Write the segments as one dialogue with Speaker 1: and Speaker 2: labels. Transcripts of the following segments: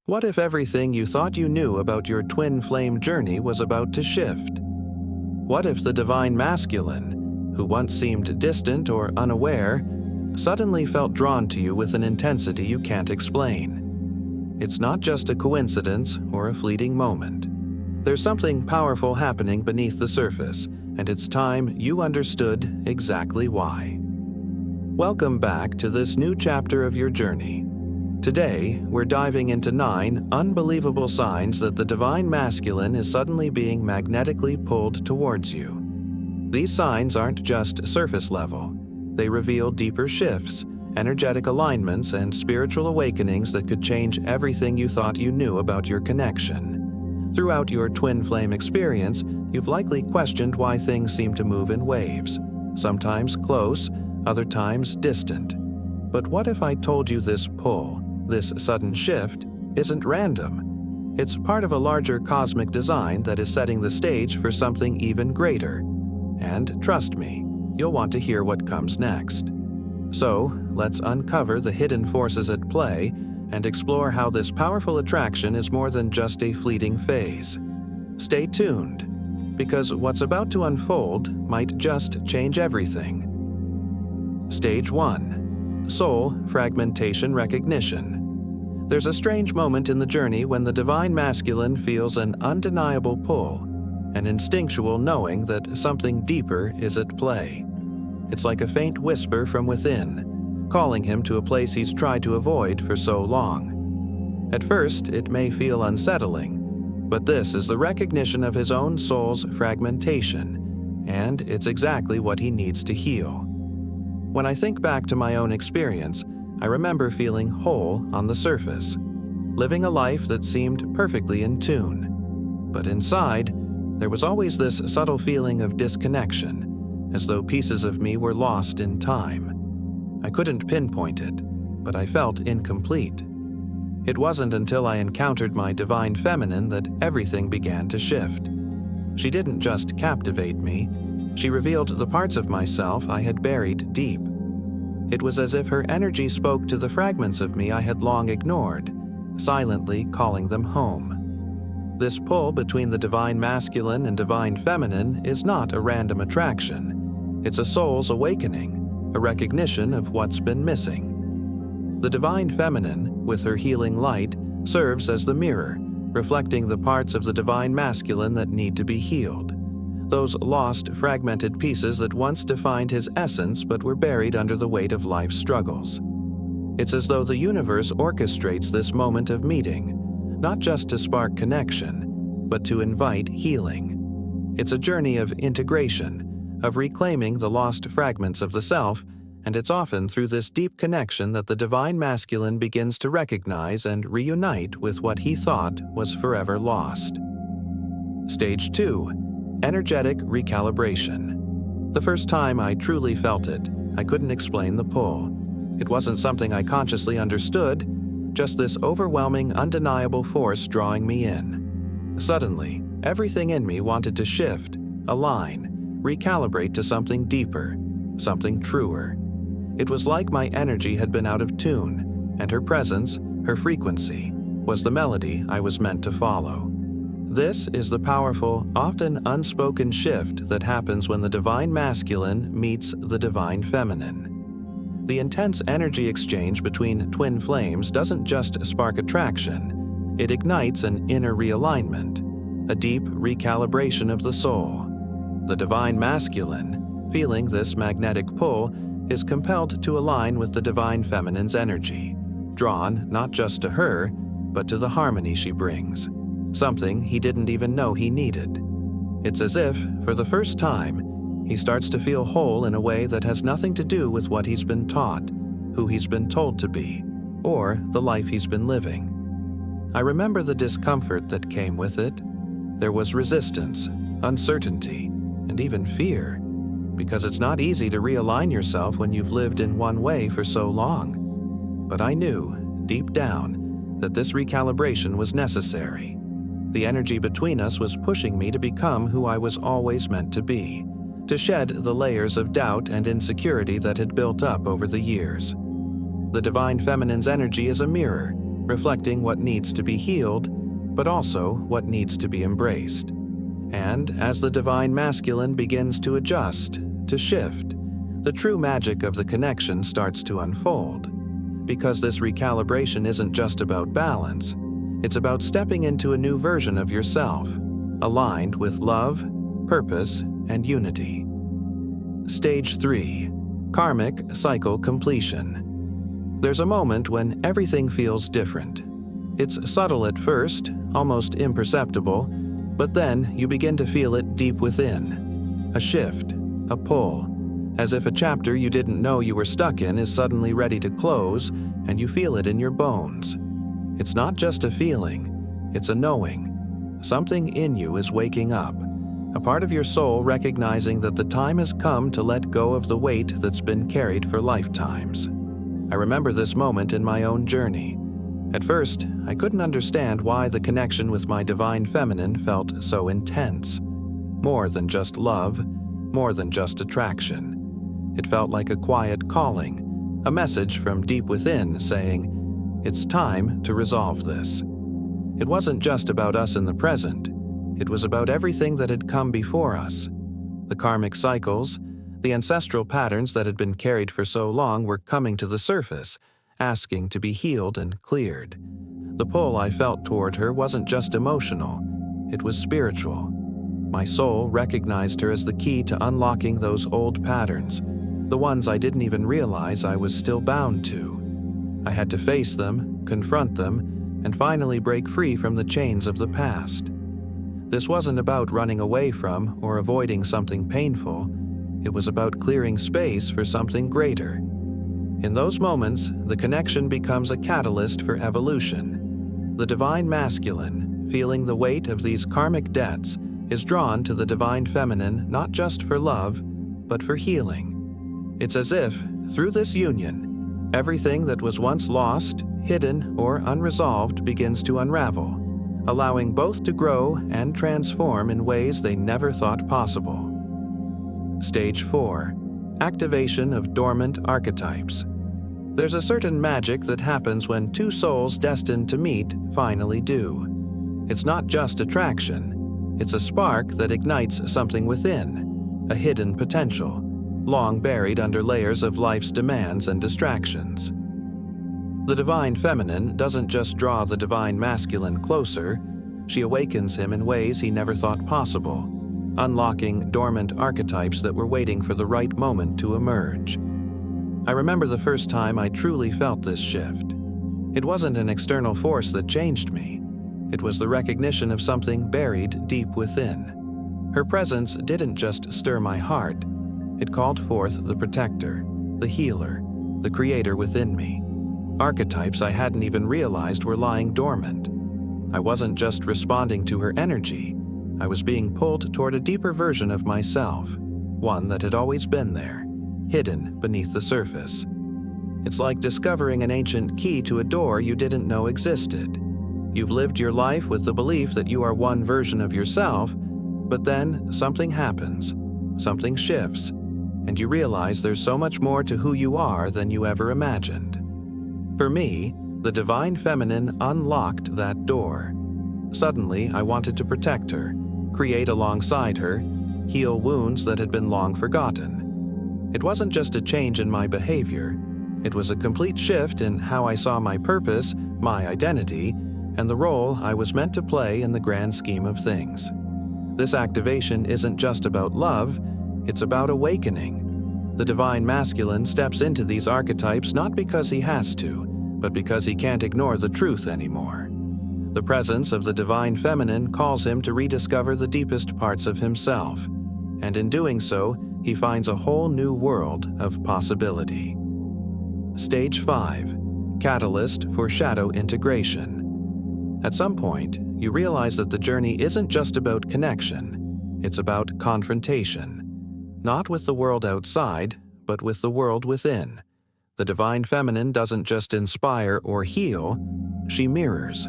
Speaker 1: What if everything you thought you knew about your twin flame journey was about to shift? What if the divine masculine, who once seemed distant or unaware, suddenly felt drawn to you with an intensity you can't explain? It's not just a coincidence or a fleeting moment. There's something powerful happening beneath the surface, and it's time you understood exactly why. Welcome back to this new chapter of your journey. Today, we're diving into 9 unbelievable signs that the divine masculine is suddenly being magnetically pulled towards you. These signs aren't just surface level. They reveal deeper shifts, energetic alignments, and spiritual awakenings that could change everything you thought you knew about your connection. Throughout your twin flame experience, you've likely questioned why things seem to move in waves, sometimes close, other times distant. But what if I told you this pull, this sudden shift, isn't random? It's part of a larger cosmic design that is setting the stage for something even greater. And trust me, you'll want to hear what comes next. So, let's uncover the hidden forces at play and explore how this powerful attraction is more than just a fleeting phase. Stay tuned, because what's about to unfold might just change everything. Stage 1. Soul Fragmentation Recognition. There's a strange moment in the journey when the divine masculine feels an undeniable pull, an instinctual knowing that something deeper is at play. It's like a faint whisper from within, calling him to a place he's tried to avoid for so long. At first, it may feel unsettling, but this is the recognition of his own soul's fragmentation, and it's exactly what he needs to heal. When I think back to my own experience, I remember feeling whole on the surface, living a life that seemed perfectly in tune. But inside, there was always this subtle feeling of disconnection, as though pieces of me were lost in time. I couldn't pinpoint it, but I felt incomplete. It wasn't until I encountered my divine feminine that everything began to shift. She didn't just captivate me, she revealed the parts of myself I had buried deep. It was as if her energy spoke to the fragments of me I had long ignored, silently calling them home. This pull between the divine masculine and divine feminine is not a random attraction. It's a soul's awakening, a recognition of what's been missing. The divine feminine, with her healing light, serves as the mirror, reflecting the parts of the divine masculine that need to be healed. Those lost, fragmented pieces that once defined his essence but were buried under the weight of life's struggles. It's as though the universe orchestrates this moment of meeting, not just to spark connection, but to invite healing. It's a journey of integration, of reclaiming the lost fragments of the self, and it's often through this deep connection that the divine masculine begins to recognize and reunite with what he thought was forever lost. Stage 2. Energetic recalibration. The first time I truly felt it, I couldn't explain the pull. It wasn't something I consciously understood, just this overwhelming, undeniable force drawing me in. Suddenly, everything in me wanted to shift, align, recalibrate to something deeper, something truer. It was like my energy had been out of tune, and her presence, her frequency, was the melody I was meant to follow. This is the powerful, often unspoken shift that happens when the divine masculine meets the divine feminine. The intense energy exchange between twin flames doesn't just spark attraction, it ignites an inner realignment, a deep recalibration of the soul. The divine masculine, feeling this magnetic pull, is compelled to align with the divine feminine's energy, drawn not just to her, but to the harmony she brings. Something he didn't even know he needed. It's as if, for the first time, he starts to feel whole in a way that has nothing to do with what he's been taught, who he's been told to be, or the life he's been living. I remember the discomfort that came with it. There was resistance, uncertainty, and even fear, because it's not easy to realign yourself when you've lived in one way for so long. But I knew, deep down, that this recalibration was necessary. The energy between us was pushing me to become who I was always meant to be, to shed the layers of doubt and insecurity that had built up over the years. The divine feminine's energy is a mirror, reflecting what needs to be healed, but also what needs to be embraced. And as the divine masculine begins to adjust, to shift, the true magic of the connection starts to unfold. Because this recalibration isn't just about balance, it's about stepping into a new version of yourself, aligned with love, purpose, and unity. Stage 3. Karmic cycle completion. There's a moment when everything feels different. It's subtle at first, almost imperceptible, but then you begin to feel it deep within. A shift, a pull, as if a chapter you didn't know you were stuck in is suddenly ready to close, and you feel it in your bones. It's not just a feeling, it's a knowing. Something in you is waking up, a part of your soul recognizing that the time has come to let go of the weight that's been carried for lifetimes. I remember this moment in my own journey. At first, I couldn't understand why the connection with my divine feminine felt so intense. More than just love, more than just attraction. It felt like a quiet calling, a message from deep within saying, "It's time to resolve this." It wasn't just about us in the present. It was about everything that had come before us. The karmic cycles, the ancestral patterns that had been carried for so long were coming to the surface, asking to be healed and cleared. The pull I felt toward her wasn't just emotional, it was spiritual. My soul recognized her as the key to unlocking those old patterns, the ones I didn't even realize I was still bound to. I had to face them, confront them, and finally break free from the chains of the past. This wasn't about running away from or avoiding something painful. It was about clearing space for something greater. In those moments, the connection becomes a catalyst for evolution. The divine masculine, feeling the weight of these karmic debts, is drawn to the divine feminine not just for love, but for healing. It's as if, through this union, everything that was once lost, hidden, or unresolved begins to unravel, allowing both to grow and transform in ways they never thought possible. Stage 4. Activation of dormant archetypes. There's a certain magic that happens when two souls destined to meet finally do. It's not just attraction. It's a spark that ignites something within, a hidden potential, long buried under layers of life's demands and distractions. The divine feminine doesn't just draw the divine masculine closer, she awakens him in ways he never thought possible, unlocking dormant archetypes that were waiting for the right moment to emerge. I remember the first time I truly felt this shift. It wasn't an external force that changed me. It was the recognition of something buried deep within. Her presence didn't just stir my heart, it called forth the protector, the healer, the creator within me. Archetypes I hadn't even realized were lying dormant. I wasn't just responding to her energy, I was being pulled toward a deeper version of myself, one that had always been there, hidden beneath the surface. It's like discovering an ancient key to a door you didn't know existed. You've lived your life with the belief that you are one version of yourself, but then something happens, something shifts, and you realize there's so much more to who you are than you ever imagined. For me, the divine feminine unlocked that door. Suddenly, I wanted to protect her, create alongside her, heal wounds that had been long forgotten. It wasn't just a change in my behavior, it was a complete shift in how I saw my purpose, my identity, and the role I was meant to play in the grand scheme of things. This activation isn't just about love, it's about awakening. The divine masculine steps into these archetypes not because he has to, but because he can't ignore the truth anymore. The presence of the divine feminine calls him to rediscover the deepest parts of himself, and in doing so, he finds a whole new world of possibility. Stage 5. Catalyst for shadow integration. At some point, you realize that the journey isn't just about connection, it's about confrontation. Not with the world outside, but with the world within. The divine feminine doesn't just inspire or heal, she mirrors.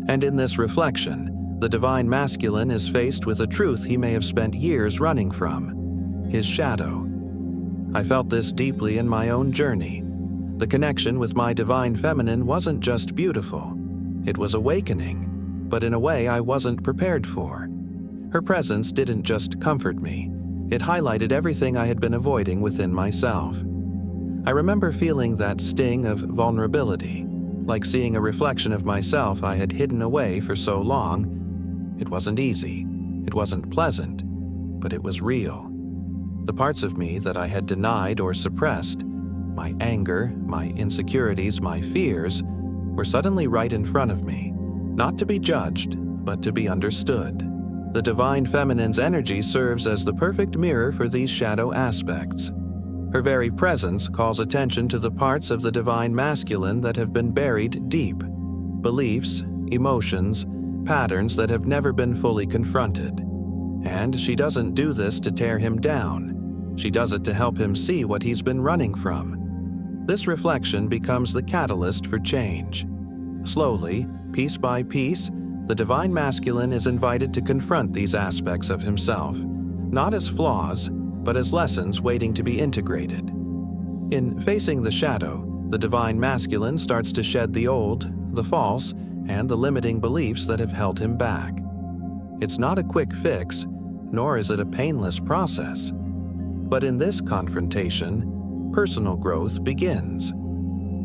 Speaker 1: And in this reflection, the divine masculine is faced with a truth he may have spent years running from: his shadow. I felt this deeply in my own journey. The connection with my divine feminine wasn't just beautiful, it was awakening, but in a way I wasn't prepared for. Her presence didn't just comfort me, it highlighted everything I had been avoiding within myself. I remember feeling that sting of vulnerability, like seeing a reflection of myself I had hidden away for so long. It wasn't easy, it wasn't pleasant, but it was real. The parts of me that I had denied or suppressed, my anger, my insecurities, my fears, were suddenly right in front of me, not to be judged, but to be understood. The divine feminine's energy serves as the perfect mirror for these shadow aspects. Her very presence calls attention to the parts of the divine masculine that have been buried deep, beliefs, emotions, patterns that have never been fully confronted. And she doesn't do this to tear him down. She does it to help him see what he's been running from. This reflection becomes the catalyst for change. Slowly, piece by piece, the divine masculine is invited to confront these aspects of himself, not as flaws, but as lessons waiting to be integrated. In facing the shadow, the divine masculine starts to shed the old, the false, and the limiting beliefs that have held him back. It's not a quick fix, nor is it a painless process. But in this confrontation, personal growth begins.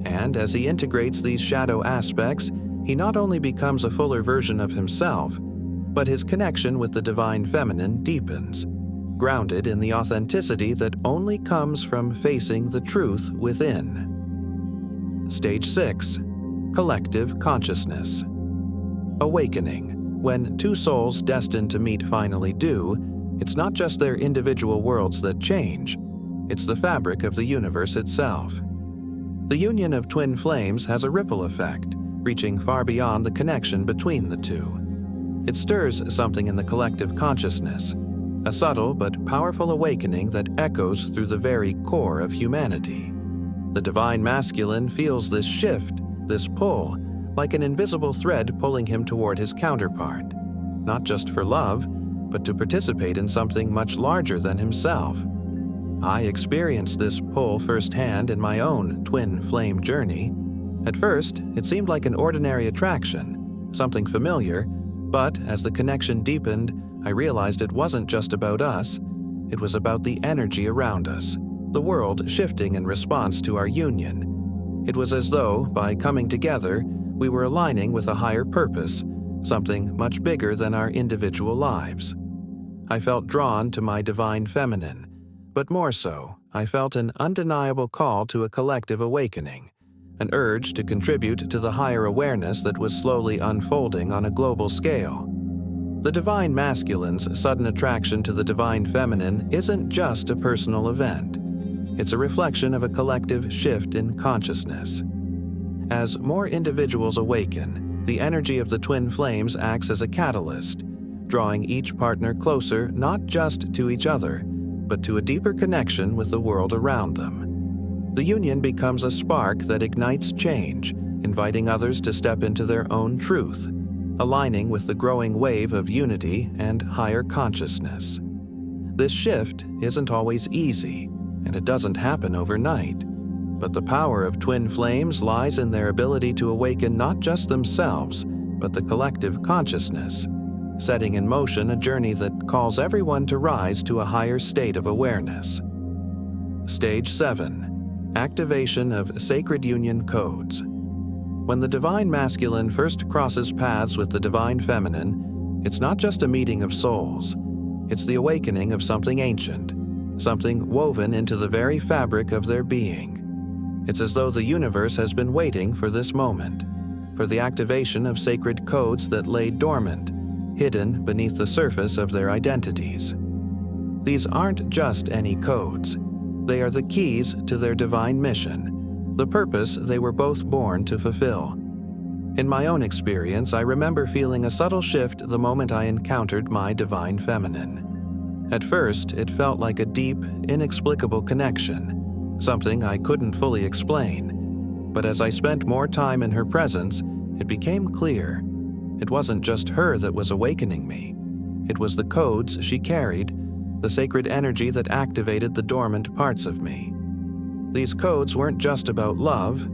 Speaker 1: And as he integrates these shadow aspects, he not only becomes a fuller version of himself, but his connection with the divine feminine deepens, grounded in the authenticity that only comes from facing the truth within. Stage 6. Collective Consciousness. Awakening. When two souls destined to meet finally do, it's not just their individual worlds that change, it's the fabric of the universe itself. The union of twin flames has a ripple effect, reaching far beyond the connection between the two. It stirs something in the collective consciousness, a subtle but powerful awakening that echoes through the very core of humanity. The divine masculine feels this shift, this pull, like an invisible thread pulling him toward his counterpart, not just for love, but to participate in something much larger than himself. I experienced this pull firsthand in my own twin flame journey. At first, it seemed like an ordinary attraction, something familiar, but as the connection deepened, I realized it wasn't just about us, it was about the energy around us, the world shifting in response to our union. It was as though, by coming together, we were aligning with a higher purpose, something much bigger than our individual lives. I felt drawn to my divine feminine, but more so, I felt an undeniable call to a collective awakening, an urge to contribute to the higher awareness that was slowly unfolding on a global scale. The divine masculine's sudden attraction to the divine feminine isn't just a personal event. It's a reflection of a collective shift in consciousness. As more individuals awaken, the energy of the twin flames acts as a catalyst, drawing each partner closer not just to each other, but to a deeper connection with the world around them. The union becomes a spark that ignites change, inviting others to step into their own truth, aligning with the growing wave of unity and higher consciousness. This shift isn't always easy, and it doesn't happen overnight, but the power of twin flames lies in their ability to awaken not just themselves, but the collective consciousness, setting in motion a journey that calls everyone to rise to a higher state of awareness. Stage 7. Activation of Sacred Union Codes. When the divine masculine first crosses paths with the divine feminine, it's not just a meeting of souls. It's the awakening of something ancient, something woven into the very fabric of their being. It's as though the universe has been waiting for this moment, for the activation of sacred codes that lay dormant, hidden beneath the surface of their identities. These aren't just any codes. They are the keys to their divine mission, the purpose they were both born to fulfill. In my own experience, I remember feeling a subtle shift the moment I encountered my divine feminine. At first, it felt like a deep, inexplicable connection, something I couldn't fully explain. But as I spent more time in her presence, it became clear. It wasn't just her that was awakening me. It was the codes she carried, the sacred energy that activated the dormant parts of me. These codes weren't just about love,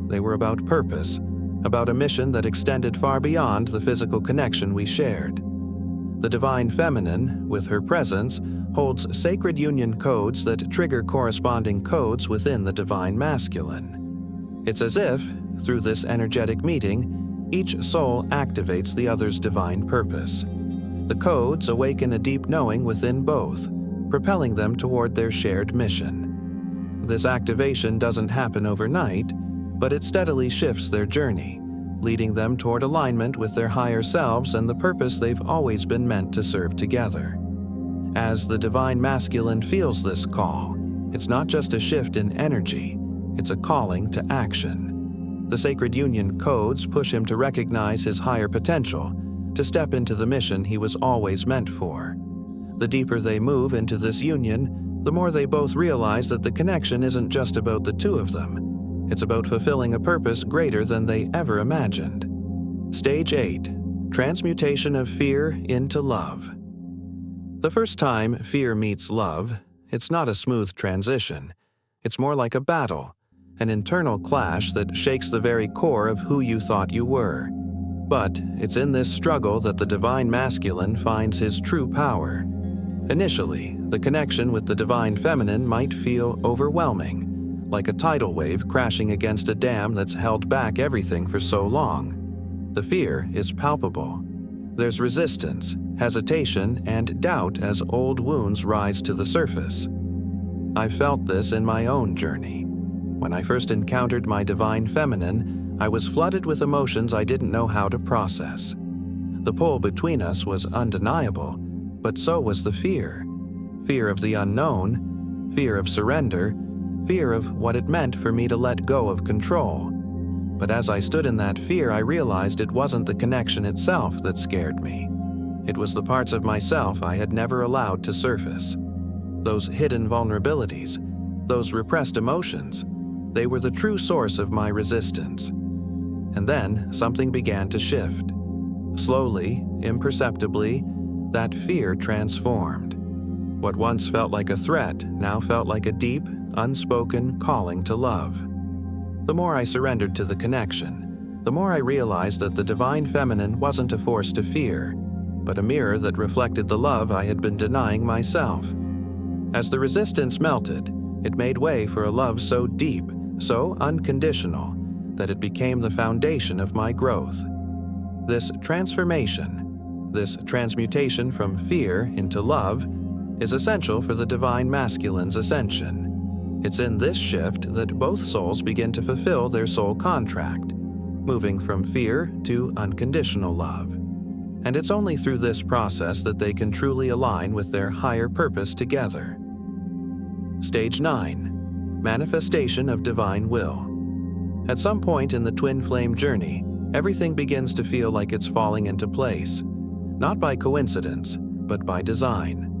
Speaker 1: they were about purpose, about a mission that extended far beyond the physical connection we shared. The Divine Feminine, with her presence, holds sacred union codes that trigger corresponding codes within the Divine Masculine. It's as if, through this energetic meeting, each soul activates the other's divine purpose. The codes awaken a deep knowing within both, propelling them toward their shared mission. This activation doesn't happen overnight, but it steadily shifts their journey, leading them toward alignment with their higher selves and the purpose they've always been meant to serve together. As the Divine Masculine feels this call, it's not just a shift in energy, it's a calling to action. The Sacred Union codes push him to recognize his higher potential, to step into the mission he was always meant for. The deeper they move into this union, the more they both realize that the connection isn't just about the two of them. It's about fulfilling a purpose greater than they ever imagined. Stage 8. Transmutation of fear into love. The first time fear meets love, it's not a smooth transition. It's more like a battle, an internal clash that shakes the very core of who you thought you were. But it's in this struggle that the Divine Masculine finds his true power. Initially, the connection with the Divine Feminine might feel overwhelming, like a tidal wave crashing against a dam that's held back everything for so long. The fear is palpable. There's resistance, hesitation, and doubt as old wounds rise to the surface. I felt this in my own journey. When I first encountered my Divine Feminine, I was flooded with emotions I didn't know how to process. The pull between us was undeniable, but so was the fear. Fear of the unknown, fear of surrender, fear of what it meant for me to let go of control. But as I stood in that fear, I realized it wasn't the connection itself that scared me. It was the parts of myself I had never allowed to surface. Those hidden vulnerabilities, those repressed emotions, they were the true source of my resistance. And then something began to shift. Slowly, imperceptibly, that fear transformed. What once felt like a threat now felt like a deep, unspoken calling to love. The more I surrendered to the connection, the more I realized that the Divine Feminine wasn't a force to fear, but a mirror that reflected the love I had been denying myself. As the resistance melted, it made way for a love so deep, so unconditional, that it became the foundation of my growth. This transformation, this transmutation from fear into love, is essential for the Divine Masculine's ascension. It's in this shift that both souls begin to fulfill their soul contract, moving from fear to unconditional love. And it's only through this process that they can truly align with their higher purpose together. Stage 9. Manifestation of Divine Will. At some point in the twin flame journey, everything begins to feel like it's falling into place, not by coincidence, but by design.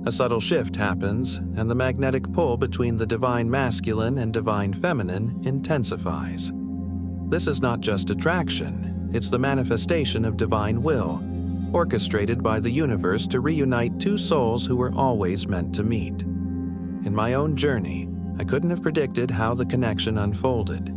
Speaker 1: A subtle shift happens, and the magnetic pull between the Divine Masculine and Divine Feminine intensifies. This is not just attraction, it's the manifestation of divine will, orchestrated by the universe to reunite two souls who were always meant to meet. In my own journey, I couldn't have predicted how the connection unfolded.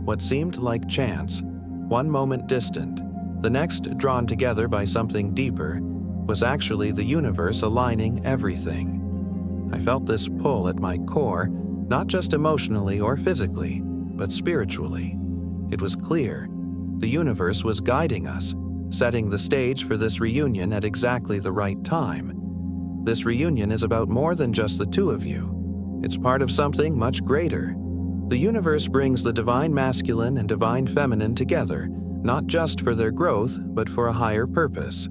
Speaker 1: What seemed like chance, one moment distant, the next drawn together by something deeper, was actually the universe aligning everything. I felt this pull at my core, not just emotionally or physically, but spiritually. It was clear. The universe was guiding us, setting the stage for this reunion at exactly the right time. This reunion is about more than just the two of you. It's part of something much greater. The universe brings the Divine Masculine and Divine Feminine together, not just for their growth, but for a higher purpose.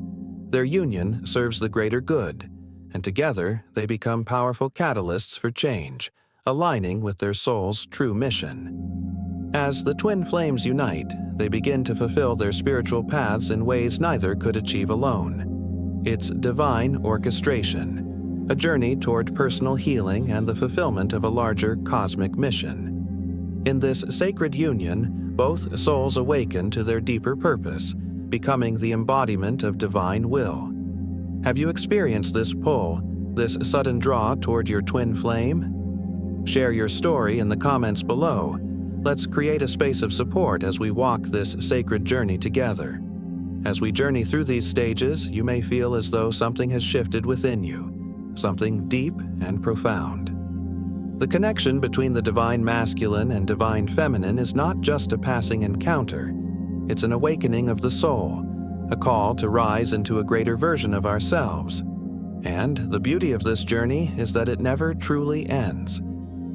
Speaker 1: Their union serves the greater good, and together they become powerful catalysts for change, aligning with their soul's true mission. As the twin flames unite, they begin to fulfill their spiritual paths in ways neither could achieve alone. It's divine orchestration, a journey toward personal healing and the fulfillment of a larger cosmic mission. In this sacred union, both souls awaken to their deeper purpose, becoming the embodiment of divine will. Have you experienced this pull, this sudden draw toward your twin flame? Share your story in the comments below. Let's create a space of support as we walk this sacred journey together. As we journey through these stages, you may feel as though something has shifted within you, something deep and profound. The connection between the divine masculine and divine feminine is not just a passing encounter. It's an awakening of the soul, a call to rise into a greater version of ourselves. And the beauty of this journey is that it never truly ends.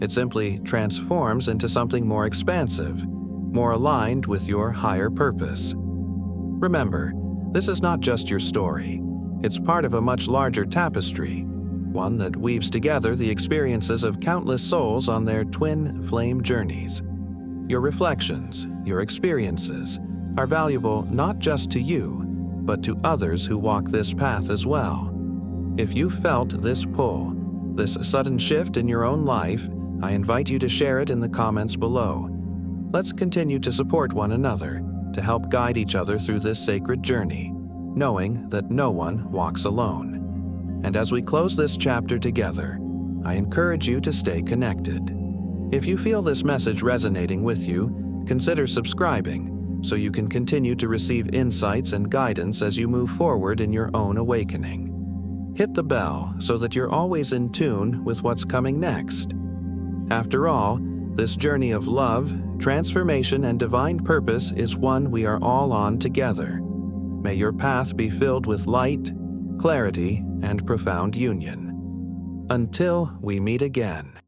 Speaker 1: It simply transforms into something more expansive, more aligned with your higher purpose. Remember, this is not just your story. It's part of a much larger tapestry, one that weaves together the experiences of countless souls on their twin flame journeys. Your reflections, your experiences, are valuable not just to you, but to others who walk this path as well. If you felt this pull, this sudden shift in your own life, I invite you to share it in the comments below. Let's continue to support one another, to help guide each other through this sacred journey, knowing that no one walks alone. And as we close this chapter together, I encourage you to stay connected. If you feel this message resonating with you, consider subscribing so you can continue to receive insights and guidance as you move forward in your own awakening. Hit the bell so that you're always in tune with what's coming next. After all, this journey of love, transformation, and divine purpose is one we are all on together. May your path be filled with light, clarity, and profound union. Until we meet again.